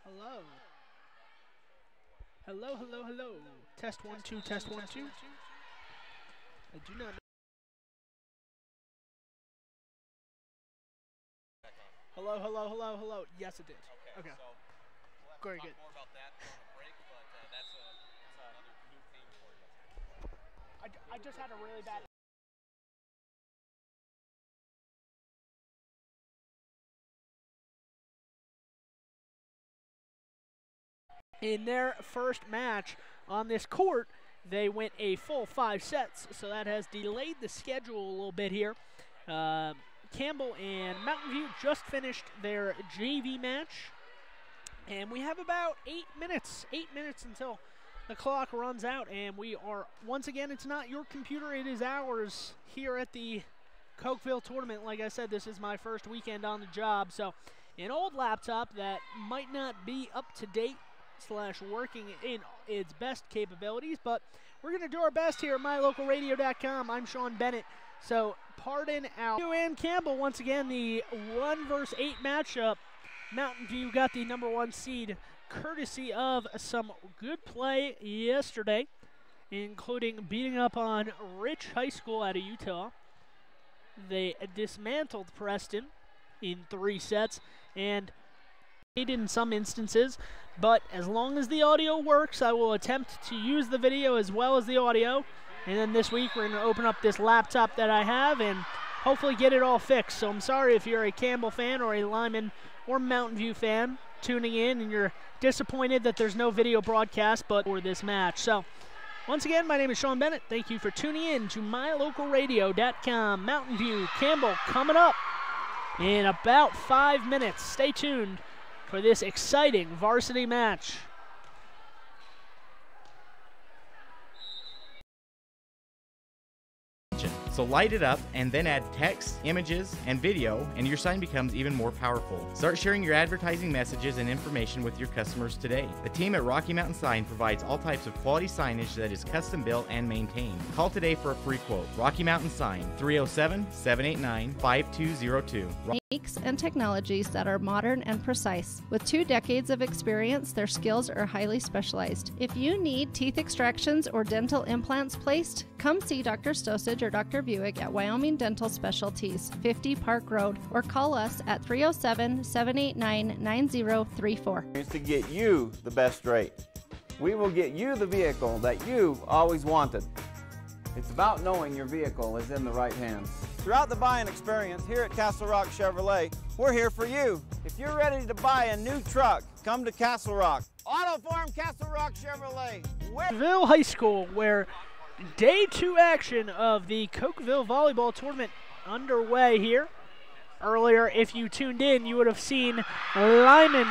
Hello. Hello, hello, hello. Test 1 2, test 1 2. I do not know. Hello, hello, hello, hello. Yes, it did. Okay. So we'll Very talk good. more about that on the break, but that's another new thing for you. I just had a really bad. In their first match on this court, they went a full 5 sets, so that has delayed the schedule a little bit here. Campbell and Mountain View just finished their JV match, and we have about 8 minutes until the clock runs out, and we are, once again, it's not your computer, it is ours here at the Cokeville tournament. Like I said, this is my first weekend on the job, so an old laptop that might not be up to date / working in its best capabilities, but we're going to do our best here at mylocalradio.com. I'm Sean Bennett, so pardon our and Campbell. Once again, the 1 vs. 8 matchup. Mountain View got the #1 seed courtesy of some good play yesterday, including beating up on Rich High School out of Utah. They dismantled Preston in 3 sets and in some instances, but as long as the audio works, I will attempt to use the video as well as the audio. And then this week we're going to open up this laptop that I have and hopefully get it all fixed. So I'm sorry if you're a Campbell fan or a Lyman or Mountain View fan tuning in and you're disappointed that there's no video broadcast but for this match. So once again, my name is Sean Bennett. Thank you for tuning in to mylocalradio.com. Mountain View, Campbell coming up in about 5 minutes. Stay tuned for this exciting varsity match. So light it up and then add text, images, and video, and your sign becomes even more powerful. Start sharing your advertising messages and information with your customers today. The team at Rocky Mountain Sign provides all types of quality signage that is custom built and maintained. Call today for a free quote. Rocky Mountain Sign, 307-789-5202. Techniques and technologies that are modern and precise. With 2 decades of experience, their skills are highly specialized. If you need teeth extractions or dental implants placed, come see Dr. Stosage or Dr. Buick at Wyoming Dental Specialties, 50 Park Road, or call us at 307-789-9034. To get you the best rate. We will get you the vehicle that you've always wanted. It's about knowing your vehicle is in the right hands. Throughout the buying experience here at Castle Rock Chevrolet, we're here for you. If you're ready to buy a new truck, come to Castle Rock. Auto Farm Castle Rock Chevrolet. Cokeville High School, where day 2 action of the Cokeville volleyball tournament underway here. Earlier, if you tuned in, you would have seen Lyman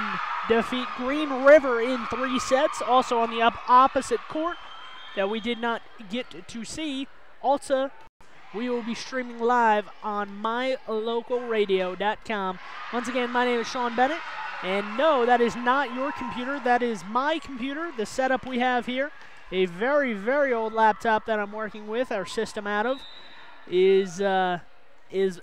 defeat Green River in 3 sets. Also on the opposite court that we did not get to see, Alta. We will be streaming live on mylocalradio.com. Once again, my name is Sean Bennett, and no, that is not your computer. That is my computer, the setup we have here. A very, very old laptop that I'm working with, our system out of, is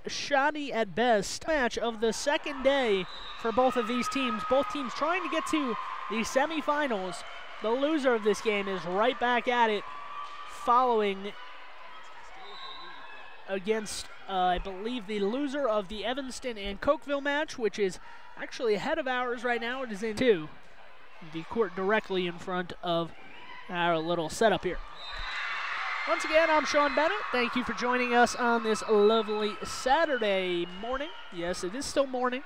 shoddy at best. Match of the second day for both of these teams. Both teams trying to get to the semifinals. The loser of this game is right back at it following against, I believe, the loser of the Evanston and Cokeville match, which is actually ahead of ours right now. It is in 2. The court directly in front of our little setup here. Once again, I'm Sean Bennett. Thank you for joining us on this lovely Saturday morning. Yes, it is still morning.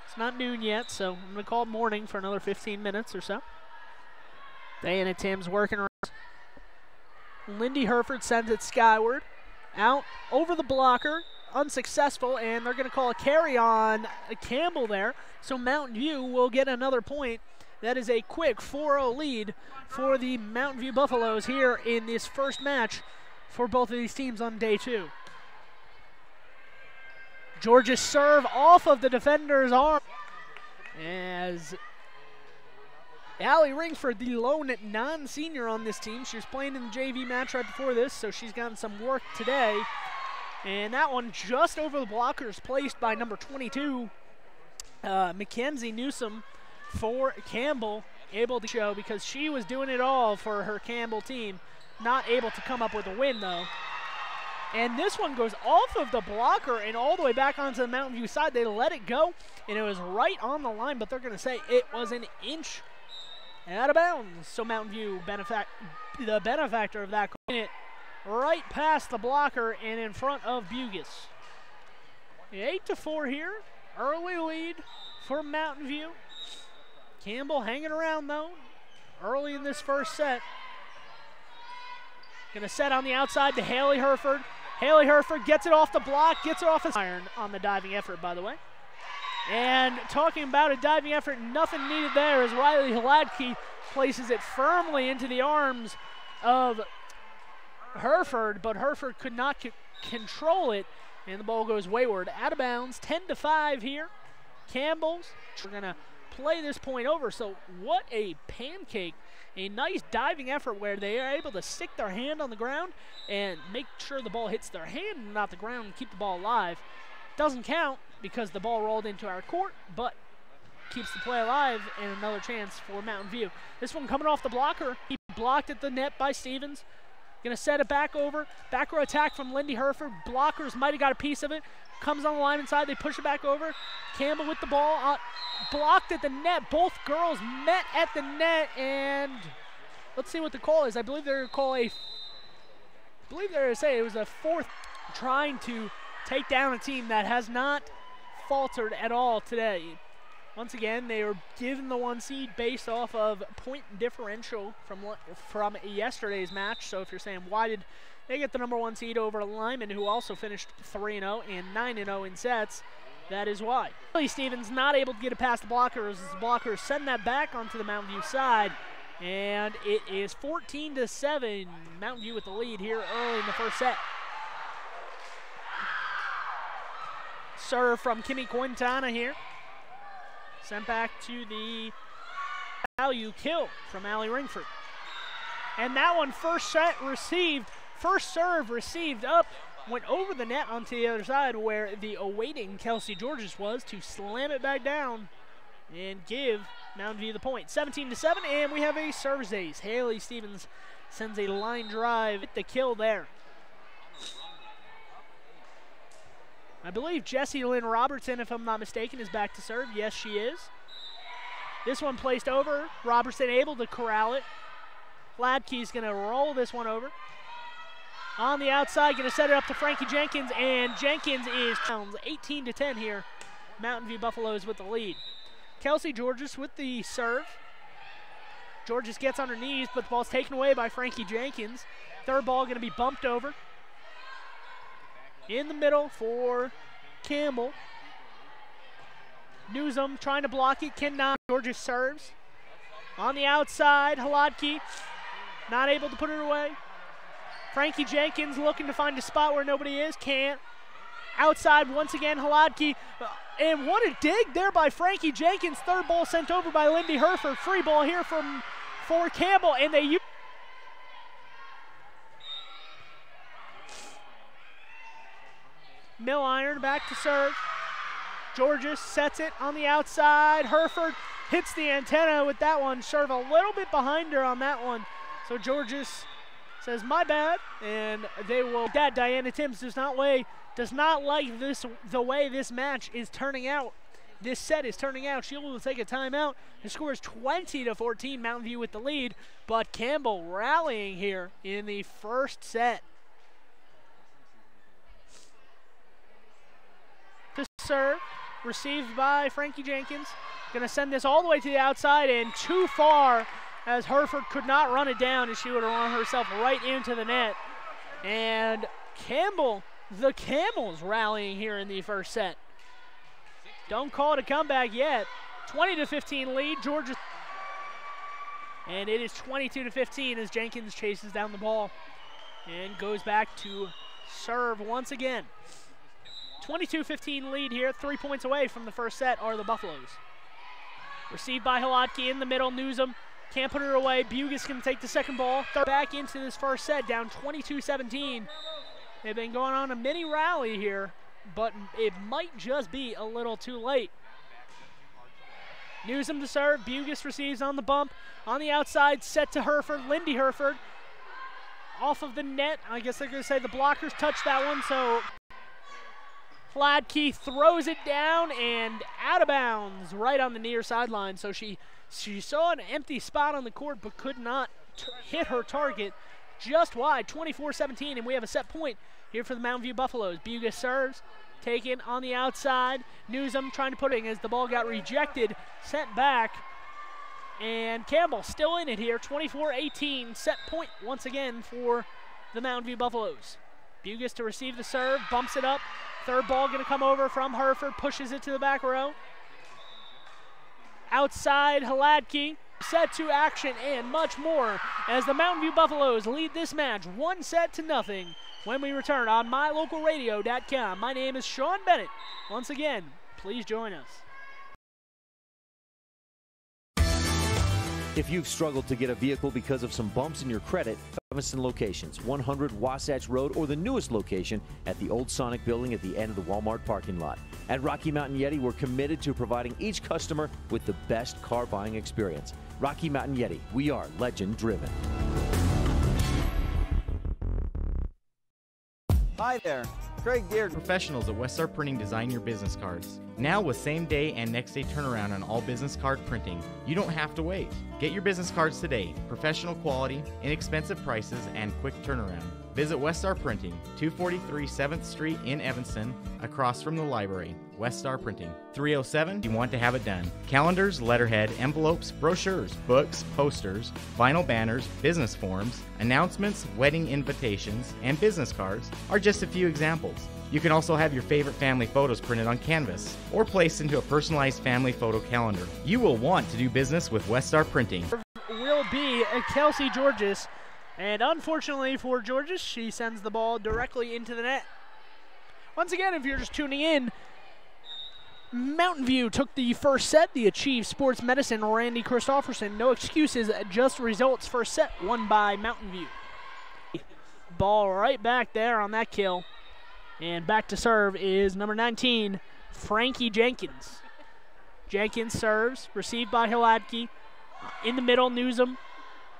It's not noon yet, so I'm going to call it morning for another 15 minutes or so. Diana Timms working around. Lindy Herford sends it skyward. Out over the blocker, unsuccessful, and they're going to call a carry on Campbell there. So Mountain View will get another point. That is a quick 4-0 lead for the Mountain View Buffaloes here in this first match for both of these teams on day 2. Georgia's serve off of the defender's arm as Allie Ringford, the lone non-senior on this team. She was playing in the JV match right before this, so she's gotten some work today. And that one just over the blockers, placed by number 22, Mackenzie Newsom for Campbell able to show because she was doing it all for her Campbell team. Not able to come up with a win, though. And this one goes off of the blocker and all the way back onto the Mountain View side. They let it go, and it was right on the line, but they're going to say it was an inch out of bounds. So Mountain View, the benefactor of that, it right past the blocker and in front of Bugis. 8-4 here. Early lead for Mountain View. Campbell hanging around, though, early in this first set. Going to set on the outside to Haley Herford. Haley Herford gets it off the block, gets it off his iron on the diving effort, by the way. And talking about a diving effort, nothing needed there as Riley Hladke places it firmly into the arms of Herford, but Herford could not control it, and the ball goes wayward. Out of bounds, 10-5 here. Campbell's, we're going to play this point over, so what a pancake. A nice diving effort where they are able to stick their hand on the ground and make sure the ball hits their hand and not the ground and keep the ball alive. Doesn't count because the ball rolled into our court, but keeps the play alive and another chance for Mountain View. This one coming off the blocker. He blocked at the net by Stevens. Going to set it back over. Back row attack from Lindy Herford. Blockers might have got a piece of it. Comes on the line inside. They push it back over. Campbell with the ball. Blocked at the net. Both girls met at the net. And let's see what the call is. I believe they're going to call a... I believe they're going to say it was a fourth trying to take down a team that has not faltered at all today. Once again, they were given the 1 seed based off of point differential from yesterday's match. So if you're saying, why did they get the number 1 seed over Lyman, who also finished 3-0 and 9-0 in sets, that is why. Stevens not able to get it past the blockers as the blockers send that back onto the Mountain View side. And it is 14-7. Mountain View with the lead here early in the first set. Serve from Kimmy Quintana here. Sent back to the value kill from Allie Ringford. And that one first serve received up, went over the net onto the other side where the awaiting Kelsey Georges was to slam it back down and give Mountain View the point. 17-7, and we have a service ace. Haley Stevens sends a line drive at the kill there. I believe Jessie Lynn Robertson, if I'm not mistaken, is back to serve. Yes, she is. This one placed over. Robertson able to corral it. Hladke's going to roll this one over. On the outside, going to set it up to Frankie Jenkins, and Jenkins is 18-10 here. Mountain View Buffaloes with the lead. Kelsey Georges with the serve. Georges gets on her knees, but the ball's taken away by Frankie Jenkins. Third ball going to be bumped over. In the middle for Campbell. Newsom trying to block it, cannot. Georges serves. On the outside, Hladke not able to put it away. Frankie Jenkins looking to find a spot where nobody is, can't. Outside once again, Hladke. And what a dig there by Frankie Jenkins. Third ball sent over by Lindy Herford. Free ball here for Campbell, and they use Mill iron back to serve. Georges sets it on the outside. Herford hits the antenna with that one. Serve a little bit behind her on that one. So Georges says, my bad, and they will. That Diana Timms does not like the way this match is turning out. This set is turning out. She will take a timeout. The score is 20-14. Mountain View with the lead, but Campbell rallying here in the first set. To serve, received by Frankie Jenkins. Going to send this all the way to the outside and too far, as Herford could not run it down, and she would have run herself right into the net. And Campbell, the Camels, rallying here in the first set. Don't call it a comeback yet. 20-15 lead, Georgia. And it is 22-15 as Jenkins chases down the ball and goes back to serve once again. 22-15 lead here, 3 points away from the first set are the Buffaloes. Received by Hladke in the middle, Newsom can't put it away. Bugis can take the second ball. Third back into this first set, down 22-17. They've been going on a mini rally here, but it might just be a little too late. Newsom to serve. Bugis receives on the bump. On the outside, set to Hereford. Lindy Hereford off of the net. I guess they're going to say the blockers touched that one, so Hladky throws it down and out of bounds right on the near sideline. So she saw an empty spot on the court but could not hit her target just wide. 24-17, and we have a set point here for the Mountain View Buffaloes. Bugis serves, taken on the outside. Newsom trying to put it in as the ball got rejected, sent back. And Campbell still in it here. 24-18, set point once again for the Mountain View Buffaloes. Bugis to receive the serve, bumps it up. Third ball going to come over from Hereford, pushes it to the back row. Outside, Hladky, set to action and much more as the Mountain View Buffaloes lead this match 1-0 when we return on mylocalradio.com. My name is Sean Bennett. Once again, please join us. If you've struggled to get a vehicle because of some bumps in your credit, Evanston locations, 100 Wasatch Road, or the newest location at the old Sonic building at the end of the Walmart parking lot. At Rocky Mountain Yeti, we're committed to providing each customer with the best car buying experience. Rocky Mountain Yeti, we are legend driven. Hi there, Craig Deere. Professionals at Westar Printing design your business cards. Now with same-day and next-day turnaround on all business card printing, you don't have to wait. Get your business cards today. Professional quality, inexpensive prices, and quick turnaround. Visit Westar Printing, 243 7th Street in Evanston, across from the library. Westar Printing, 307. You want to have it done. Calendars, letterhead, envelopes, brochures, books, posters, vinyl banners, business forms, announcements, wedding invitations, and business cards are just a few examples. You can also have your favorite family photos printed on canvas or placed into a personalized family photo calendar. You will want to do business with Westar Printing. Will be Kelsey Georges, and unfortunately for Georges, she sends the ball directly into the net. Once again, if you're just tuning in, Mountain View took the first set. The Achieve Sports Medicine, Randy Christofferson. No excuses, just results. First set won by Mountain View. Ball right back there on that kill. And back to serve is number 19, Frankie Jenkins. Jenkins serves, received by Hladky. In the middle, Newsom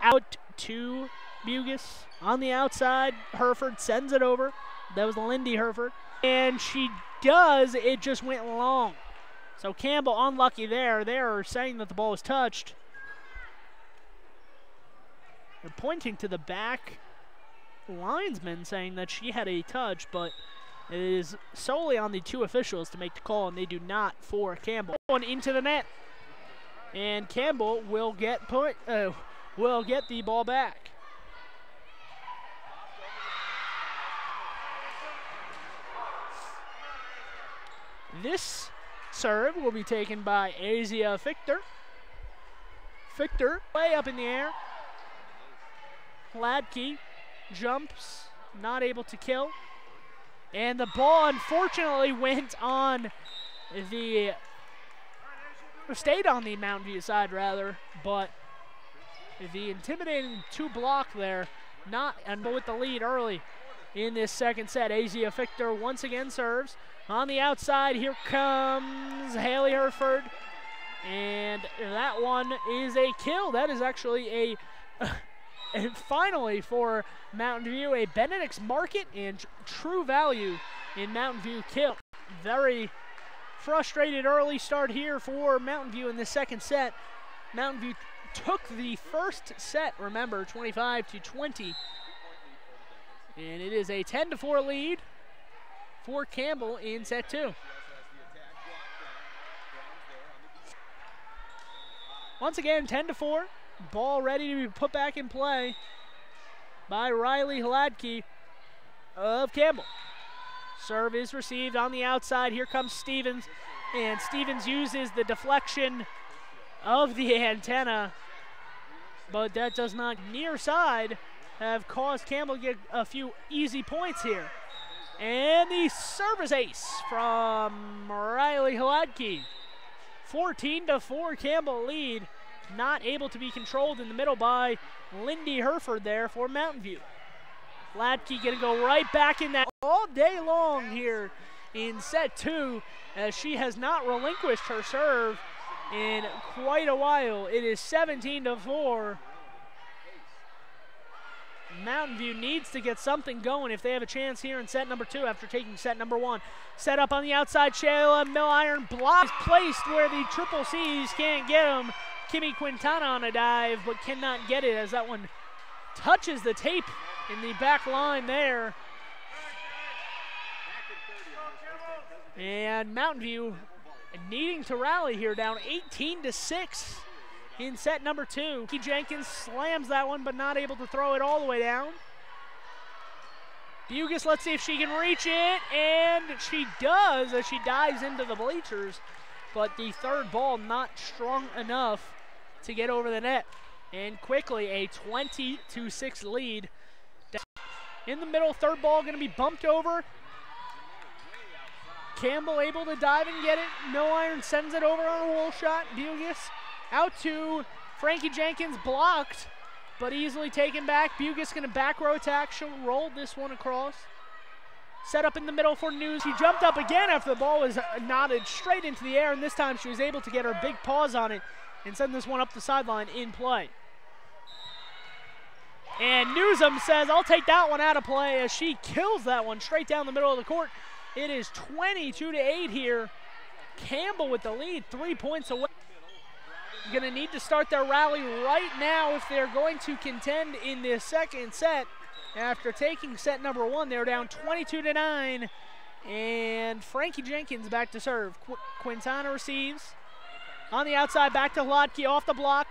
out to Bugis. On the outside, Hereford sends it over. That was Lindy Hereford. And she does, it just went long. So Campbell unlucky there. They're saying that the ball was touched. They're pointing to the back linesman saying that she had a touch, but it is solely on the two officials to make the call, and they do not for Campbell. One into the net, and Campbell will get the ball back. This serve will be taken by Asia Fichter. Fichter way up in the air. Hladky jumps, not able to kill. And the ball unfortunately stayed on the Mountain View side rather, but the intimidating two block there, and with the lead early in this second set. Asia Fichter once again serves. On the outside, here comes Haley Hereford, and that one is a kill. That is actually and finally for Mountain View, a Benedict's Market and True Value in Mountain View kill. Very frustrated early start here for Mountain View in the second set. Mountain View took the first set, remember, 25-20. And it is a 10-4 lead for Campbell in set two. Once again, 10-4. Ball ready to be put back in play by Riley Hladky of Campbell. Serve is received on the outside. Here comes Stevens, and Stevens uses the deflection of the antenna, but that does not, near side, have caused Campbell to get a few easy points here. And the service ace from Riley Hladky. 14-4 Campbell lead. Not able to be controlled in the middle by Lindy Hereford there for Mountain View. Hladky gonna go right back in that all day long here in set two, as she has not relinquished her serve in quite a while. It is 17-4. Mountain View needs to get something going if they have a chance here in set number 2 after taking set number 1. Set up on the outside, Shayla Milliron block is placed where the triple C's can't get him. Kimmy Quintana on a dive, but cannot get it as that one touches the tape in the back line there. And Mountain View needing to rally here, down 18-6 in set number 2. Key Jenkins slams that one, but not able to throw it all the way down. Bugis, let's see if she can reach it, and she does as she dives into the bleachers, but the third ball not strong enough to get over the net. And quickly a 20-6 lead. In the middle, third ball going to be bumped over. Campbell able to dive and get it. Milliron sends it over on a roll shot. Bugis out to Frankie Jenkins, blocked, but easily taken back. Bugis going to back row attack. She'll roll this one across. Set up in the middle for News. She jumped up again after the ball was nodded straight into the air, and this time she was able to get her big paws on it and send this one up the sideline in play. And Newsom says, I'll take that one out of play as she kills that one straight down the middle of the court. It is 22-8 here. Campbell with the lead, 3 points away. Going to need to start their rally right now if they're going to contend in this second set. After taking set number 1, they're down 22-9. And Frankie Jenkins back to serve. Quintana receives. On the outside, back to Hlotke off the block.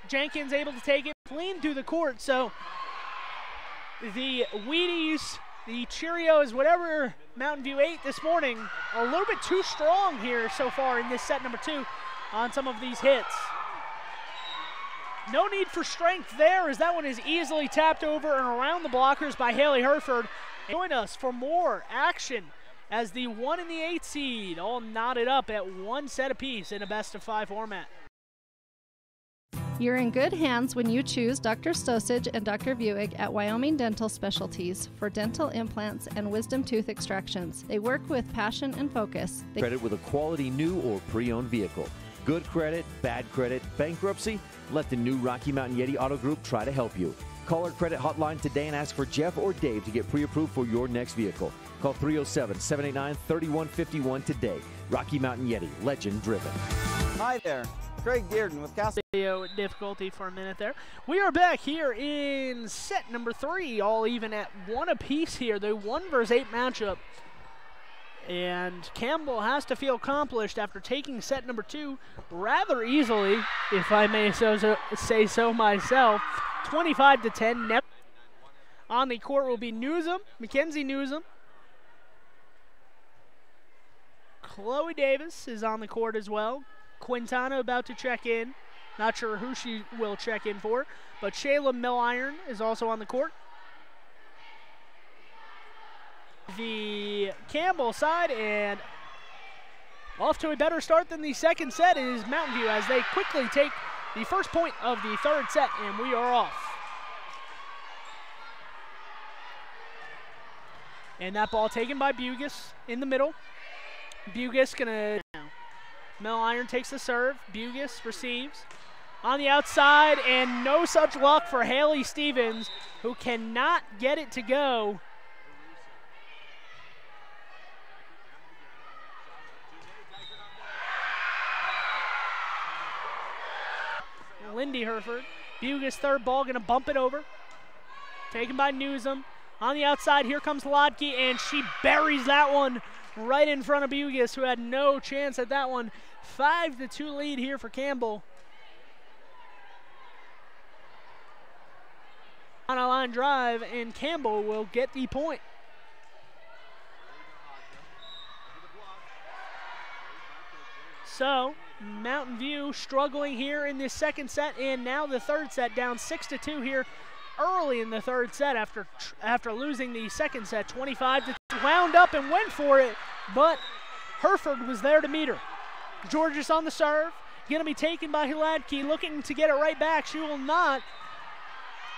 Jenkins able to take it clean through the court. So the Wheaties, the Cheerios, whatever Mountain View ate this morning, a little bit too strong here so far in this set number 2 on some of these hits. No need for strength there as that one is easily tapped over and around the blockers by Haley Herford. Join us for more action as the 1 and the 8 seed all knotted up at 1 set apiece in a best-of-5 format. You're in good hands when you choose Dr. Stosage and Dr. Buick at Wyoming Dental Specialties for dental implants and wisdom tooth extractions. They work with passion and focus. Credit with a quality new or pre-owned vehicle. Good credit, bad credit, bankruptcy? Let the new Rocky Mountain Yeti Auto Group try to help you. Call our credit hotline today and ask for Jeff or Dave to get pre-approved for your next vehicle. Call 307-789-3151 today. Rocky Mountain Yeti, legend driven. Hi there, Craig Dearden with Castle. Video difficulty for a minute there. We are back here in set number 3, all even at 1 apiece here. The 1 versus 8 matchup. And Campbell has to feel accomplished after taking set number 2 rather easily, if I may say so myself. 25-10. On the court will be Newsom, Mackenzie Newsom. Chloe Davis is on the court as well. Quintana about to check in. Not sure who she will check in for, but Shayla Milliron is also on the court. The Campbell side, and off to a better start than the second set is Mountain View as they quickly take the first point of the third set, and we are off. And that ball taken by Bugis in the middle. Bugis gonna, Milliron takes the serve. Bugis receives. On the outside, and no such luck for Haley Stevens, who cannot get it to go. Lindy Herford. Bugis third ball, gonna bump it over. Taken by Newsom. On the outside, here comes Hlotke, and she buries that one right in front of Bugis, who had no chance at that one. 5-2 lead here for Campbell. On a line drive, and Campbell will get the point. So, Mountain View struggling here in this second set, and now the third set, down 6-2 here early in the third set after losing the second set, 25-2. Wound up and went for it, but Herford was there to meet her. Georges on the serve, going to be taken by Hlotke, looking to get it right back. She will not,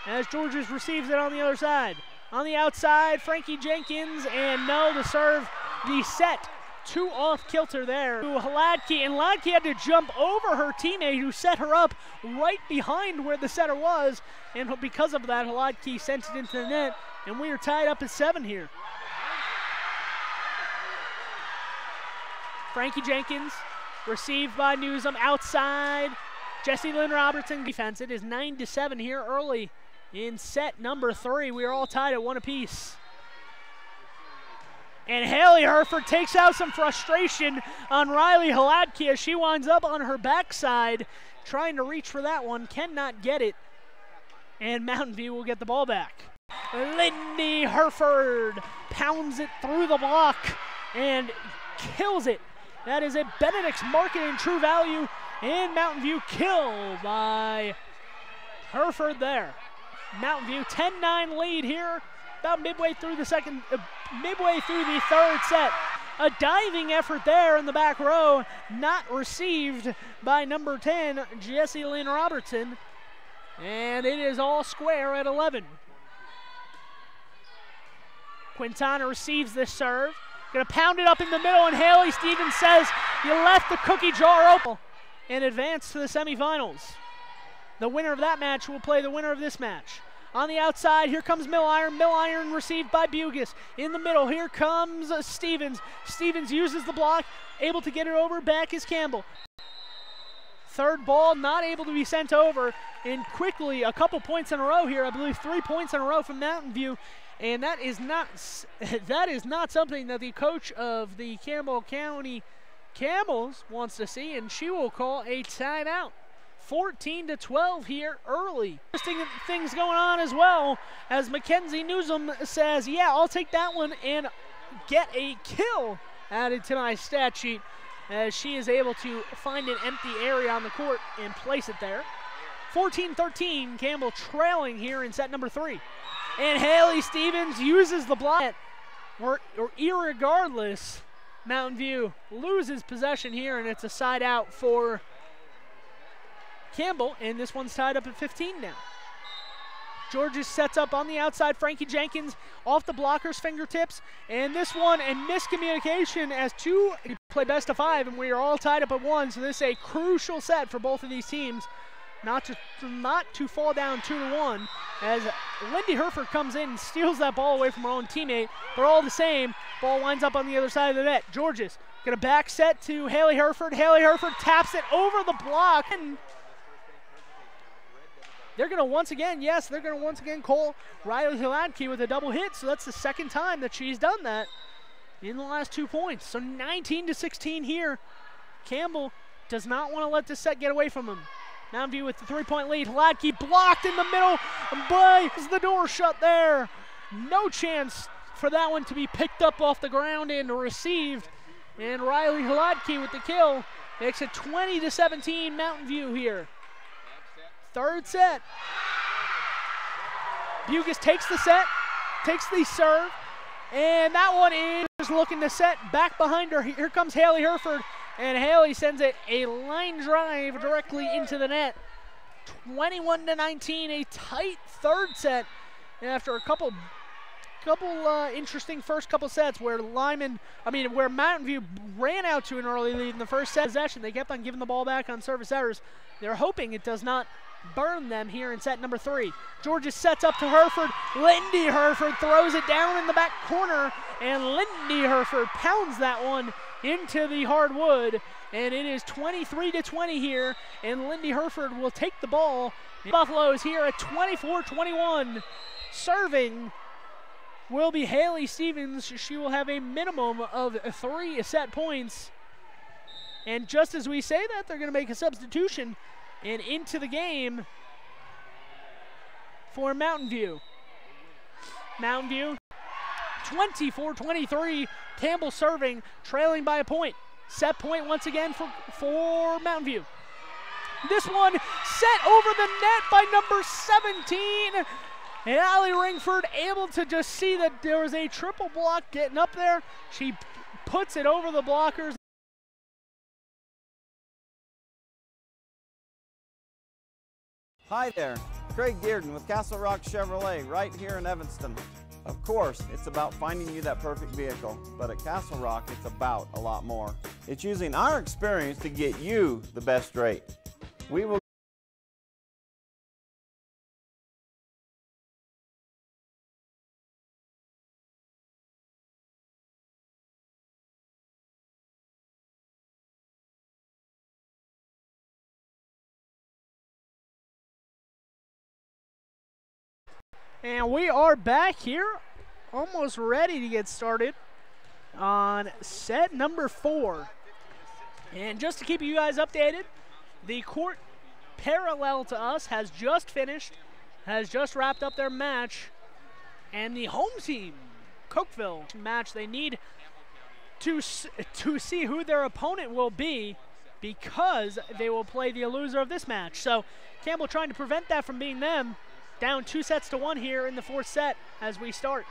as Georges receives it on the other side. On the outside, Frankie Jenkins, and no, the serve, the set too off kilter there to Hladky, and Hladky had to jump over her teammate who set her up right behind where the setter was, and because of that, Hladky sent it into the net, and we are tied up at 7 here. Frankie Jenkins, received by Newsom, outside. Jessie Lynn Robertson defense. It is 9-7 here early in set number 3. We are all tied at 1 apiece. And Haley Herford takes out some frustration on Riley Hladky as she winds up on her backside, trying to reach for that one, cannot get it. And Mountain View will get the ball back. Lindy Herford pounds it through the block and kills it. That is a Benedict's Market and True Value in Mountain View kill by Herford there. Mountain View 10-9 lead here, about midway through the third set. A diving effort there in the back row, not received by number 10, Jessie Lynn Robertson. And it is all square at 11. Quintana receives this serve. Gonna pound it up in the middle, and Haley Stevens says, you left the cookie jar open, and advance to the semifinals. The winner of that match will play the winner of this match. On the outside, here comes Milliron. Milliron received by Bugis. In the middle, here comes Stevens. Stevens uses the block, able to get it over. Back is Campbell. Third ball, not able to be sent over. And quickly, a couple points in a row here. I believe 3 points in a row from Mountain View. And that is not something that the coach of the Campbell County Camels wants to see, and she will call a timeout. 14-12 here early. Interesting things going on as well, as Mackenzie Newsom says, yeah, I'll take that one and get a kill added to my stat sheet, as she is able to find an empty area on the court and place it there. 14-13, Campbell trailing here in set number 3. And Haley Stevens uses the block. Or irregardless, Mountain View loses possession here, and it's a side out for Campbell, and this one's tied up at 15 now. Georges sets up on the outside. Frankie Jenkins off the blocker's fingertips, and this one, and miscommunication as 2 play best of 5, and we are all tied up at 1, so this is a crucial set for both of these teams. Not to fall down 2-1, as Lindy Herford comes in and steals that ball away from her own teammate. They're all the same. Ball winds up on the other side of the net. Georges gonna back set to Haley Herford. Haley Herford taps it over the block, and they're gonna once again call Riley Hladky with a double hit. So that's the second time that she's done that in the last 2 points. So 19-16 here. Campbell does not want to let this set get away from him. Mountain View with the 3-point lead. Hladky blocked in the middle, but is the door shut there? No chance for that one to be picked up off the ground and received. And Riley Hladky with the kill makes it 20-17 Mountain View here. Third set. Bugis takes the set, takes the serve, and that one is looking to set back behind her. Here comes Haley Herford. And Haley sends it a line drive directly into the net. 21-19, a tight third set. And after a couple interesting first couple sets where Mountain View ran out to an early lead in the first set possession, they kept on giving the ball back on service errors. They're hoping it does not burn them here in set number 3. Georges sets up to Herford. Lindy Herford throws it down in the back corner, and Lindy Herford pounds that one into the hardwood, and it is 23-20 here, and Lindy Herford will take the ball. Buffalo is here at 24-21. Serving will be Haley Stevens. She will have a minimum of 3 set points. And just as we say that, they're going to make a substitution and into the game for Mountain View. Mountain View 24-23. Campbell serving, trailing by a point. Set point once again for Mountain View. This one set over the net by number 17. And Allie Ringford able to just see that there was a triple block getting up there. She puts it over the blockers. Hi there, Craig Dearden with Castle Rock Chevrolet right here in Evanston. Of course, it's about finding you that perfect vehicle, but at Castle Rock, it's about a lot more. It's using our experience to get you the best rate. We will And we are back here, almost ready to get started on set number 4. And just to keep you guys updated, the court parallel to us has just finished, has just wrapped up their match, and the home team, Cokeville, match, they need to see who their opponent will be because they will play the loser of this match. So Campbell trying to prevent that from being them. Down 2-1 here in the 4th set as we start.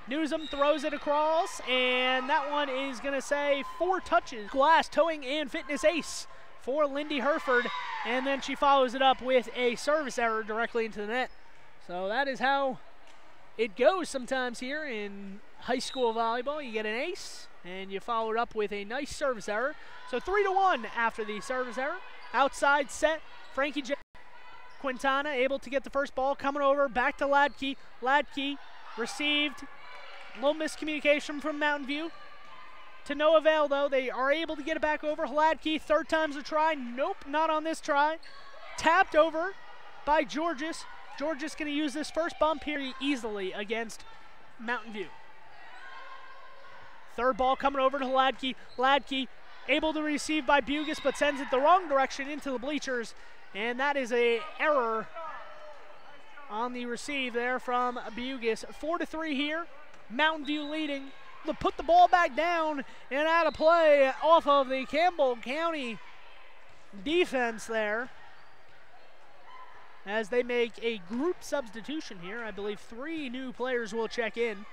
Newsom throws it across, and that one is going to say 4 touches. Glass, towing, and fitness ace for Lindy Herford, and then she follows it up with a service error directly into the net. So that is how it goes sometimes here in high school volleyball. You get an ace, and you follow it up with a nice service error. So 3-1 after the service error. Outside set, Frankie J. Quintana able to get the first ball, coming over, back to Ladke. Ladke received, a little miscommunication from Mountain View. To no avail, though. They are able to get it back over. Ladke, 3rd time's a try. Nope, not on this try. Tapped over by Georges. Georges going to use this first bump here easily against Mountain View. 3rd ball coming over to Ladke. Ladke able to receive by Bugis, but sends it the wrong direction into the bleachers. And that is an error on the receive there from Bugis. 4-3 here. Mountain View leading. To put the ball back down and out of play off of the Campbell County defense there. As they make a group substitution here. I believe 3 new players will check in.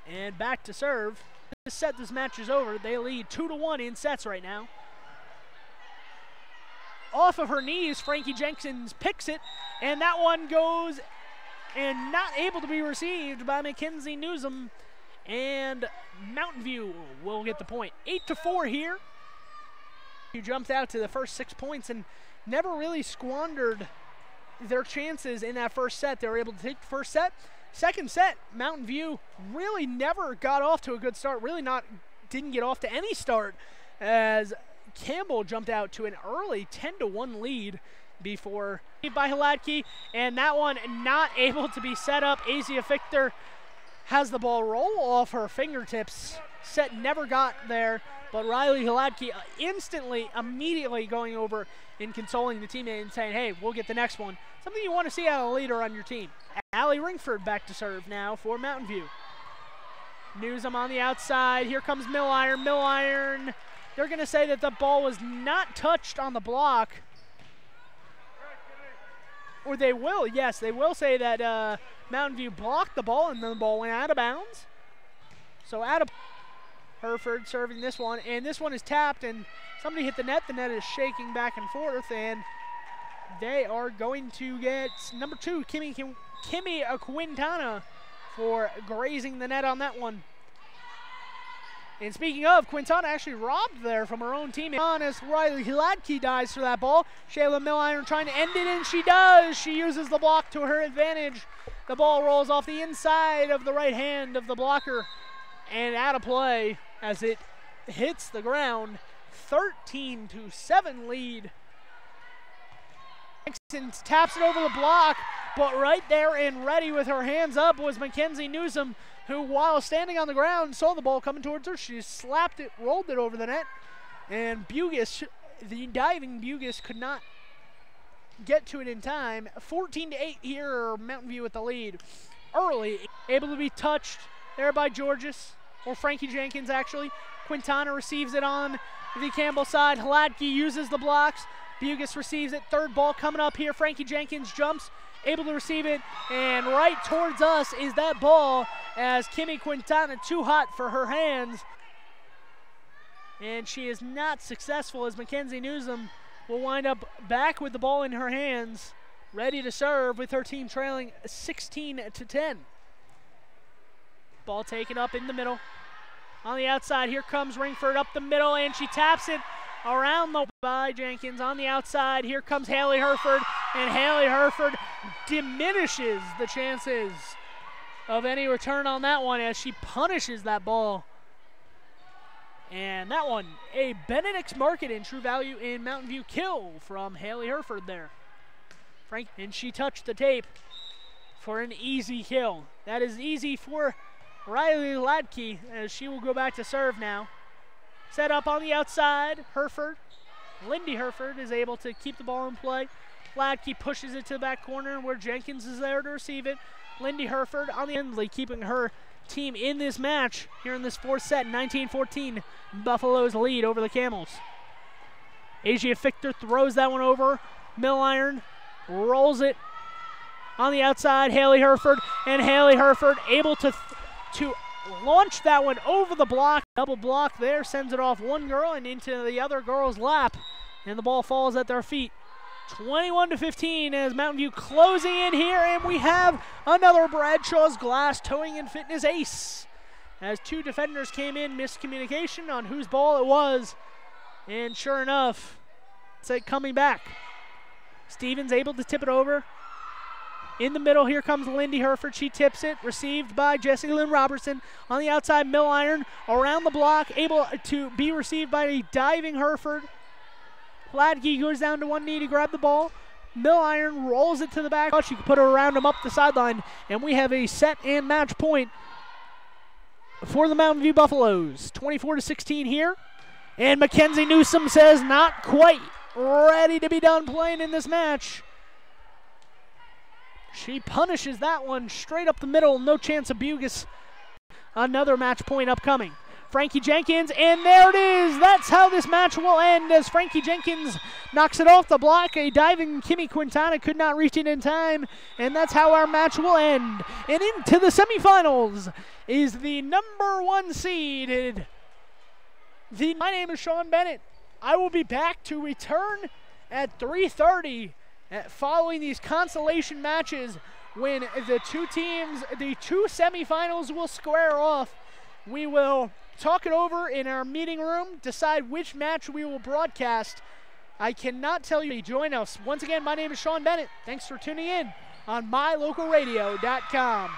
And back to serve. This match is over. They lead 2-1 in sets right now. Off of her knees, Frankie Jenkins picks it, and that one goes and not able to be received by Mackenzie Newsom, and Mountain View will get the point. 8-4 here. Who jumped out to the first 6 points and never really squandered their chances in that first set. They were able to take the first set. Second set, Mountain View really never got off to a good start. Didn't get off to any start as Campbell jumped out to an early 10-1 lead before by Hladky, and that one not able to be set up. Asia Fichter has the ball roll off her fingertips. Set never got there, but Riley Hladky immediately going over and consoling the teammate and saying, hey, we'll get the next one. Something you want to see out of a leader on your team. Allie Ringford back to serve now for Mountain View. Newsom on the outside. Here comes Milliron. Milliron, they're going to say that the ball was not touched on the block. Or they will, yes, they will say that Mountain View blocked the ball and then the ball went out of bounds. So out of Herford serving this one, and this one is tapped and somebody hit the net. The net is shaking back and forth, and they are going to get number 2, Kimmy Quintana, for grazing the net on that one. And speaking of, Quintana actually robbed there from her own teammate. On as Riley Hladky dives for that ball. Shayla Milliron trying to end it, and she does. She uses the block to her advantage. The ball rolls off the inside of the right hand of the blocker and out of play as it hits the ground. 13-7 lead. Taps it over the block, but right there and ready with her hands up was Mackenzie Newsom, who, while standing on the ground, saw the ball coming towards her. She slapped it, rolled it over the net, and Bugis, the diving Bugis, could not get to it in time. 14-8 here, Mountain View with the lead. Early, able to be touched there by Georges, or Frankie Jenkins actually. Quintana receives it on the Campbell side. Hladky uses the blocks. Bugis receives it. Third ball coming up here. Frankie Jenkins jumps, able to receive it, and right towards us is that ball as Kimmy Quintana, too hot for her hands. And she is not successful as Mackenzie Newsom will wind up back with the ball in her hands. ready to serve with her team trailing 16-10. Ball taken up in the middle. On the outside, here comes Ringford up the middle, and she taps it around the by Jenkins. On the outside, here comes Haley Herford, and Haley Herford diminishes the chances of any return on that one as she punishes that ball. And that one, a Benedict's Market in True Value in Mountain View kill from Haley Herford there. And she touched the tape for an easy kill. That is easy for Riley Ladke as she will go back to serve now. Set up on the outside, Herford. Lindy Herford is able to keep the ball in play. Ladke pushes it to the back corner where Jenkins is there to receive it. Lindy Herford on the end, keeping her team in this match here in this fourth set. 19-14, Buffalo's lead over the Camels. Asia Fichter throws that one over. Milliron rolls it on the outside. Haley Herford, and Haley Herford able to launch that one over the block. Double block there, sends it off one girl and into the other girl's lap, and the ball falls at their feet. 21-15 as Mountain View closing in here, and we have another Bradshaw's Glass Towing and Fitness ace as two defenders came in, miscommunication on whose ball it was, and sure enough, it's like coming back. Stevens able to tip it over. In the middle, here comes Lindy Herford. She tips it, received by Jessie Lynn Robertson. On the outside, Milliron around the block, able to be received by a diving Herford. Ladke goes down to one knee to grab the ball. Milliron rolls it to the back. She can put her around him up the sideline, and we have a set and match point for the Mountain View Buffaloes. 24-16 here, and Mackenzie Newsom says not quite ready to be done playing in this match. She punishes that one straight up the middle. No chance of Bugis. Another match point upcoming. Frankie Jenkins, and there it is. That's how this match will end as Frankie Jenkins knocks it off the block. A diving Kimmy Quintana could not reach it in time, and that's how our match will end. And into the semifinals is the number one seeded. My name is Sean Bennett. I will be back to return at 3:30 following these consolation matches when the two teams, the two semifinals will square off. We will talk it over in our meeting room, decide which match we will broadcast. I cannot tell you to join us. Once again, my name is Sean Bennett. Thanks for tuning in on mylocalradio.com.